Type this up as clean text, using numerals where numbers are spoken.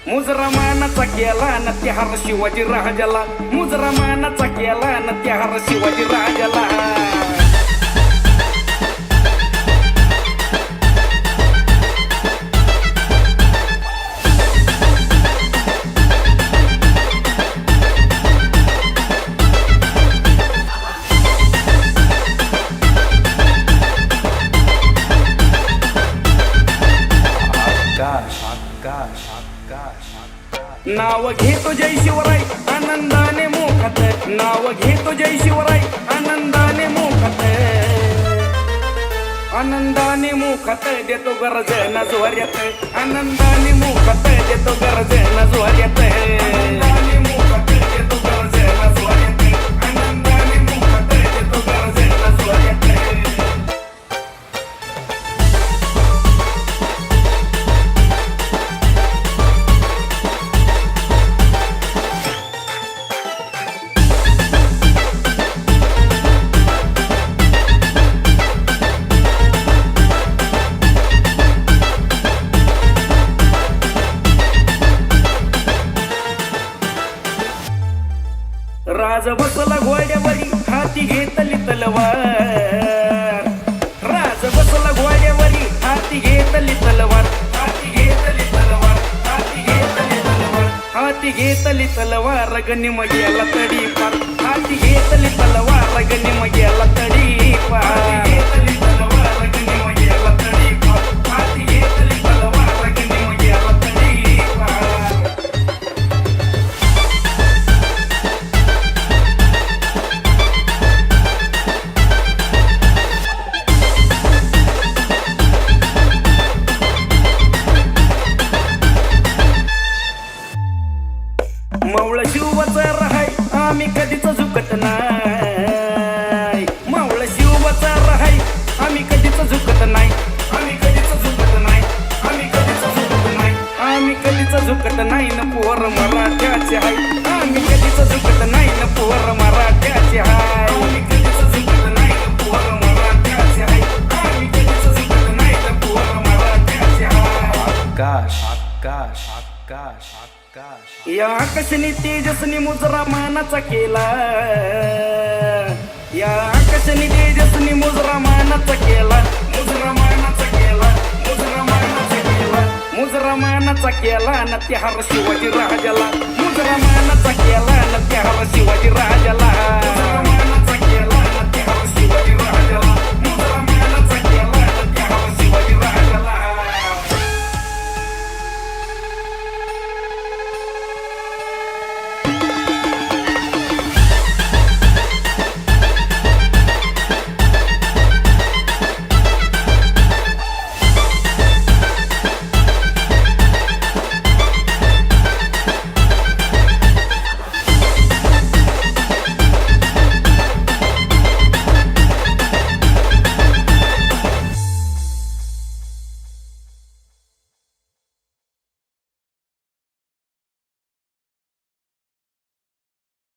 मुजरा मानाचा केला न त्याहार शिवाजी राजाला, मुजरा मानाचा केला न त्याहार शिवाजी राजाला. नाव घेतो जय शिवराय आनंदाने मोखत, नाव घेतो जय शिवराय आनंदाने मोखत, आनंदाने मोखत देतो गरजना जोऱ्यात, आनंदाने मोखत देतो गरजना जोऱ्यात, आनंदाने मोखत देतो गरजना जोऱ्यात, आनंदाने मोखत देतो गरजना जोऱ्यात. राज बसला घोड्यावरी हाती घेतली तलवार, राज बसला घोड्यावरी हाती घेतली तलवार, हाती घेतली तलवार, हाती घेतली तलवार, हाती घेतली तलवार गनिम गेला तडी पार, हाती घेतली तलवार गनिम गेला तडी पार, हाती घेतली तलवार गनिम गेला तडी पार, हाती घेतली तलवार गनिम गेला तडी पार. मावळ शिवचा राहाय आम्ही कधीच झुकत नाही, मावळ शिवचा राहाय आम्ही कधीच झुकत नाही, आम्ही कधीच झुकत नाही, आम्ही कधीच झुकत नाही, आम्ही कधीच झुकत नाही न पोर मराठ्याचे हाय, आम्ही कधीच झुकत नाही न पोर मराठ्याचे हाय, आम्ही कधीच झुकत नाही न पोर मराठ्याचे हाय, आम्ही कधीच झुकत नाही न पोर मराठ्याचे हाय. आकाश आकाश आकाश आकाश या आकाशनी तेजसनी मुजरा मानाचा केला, या आकाशनी तेजसनी मुजरा मानाचा केला, मुजरा मानाचा केला, मुजरा मानाचा केला, मुजरा मानाचा केला न त्याहार शिवाजी राजाला, मुजरा मानाचा केला न त्याहार शिवाजी राजाला.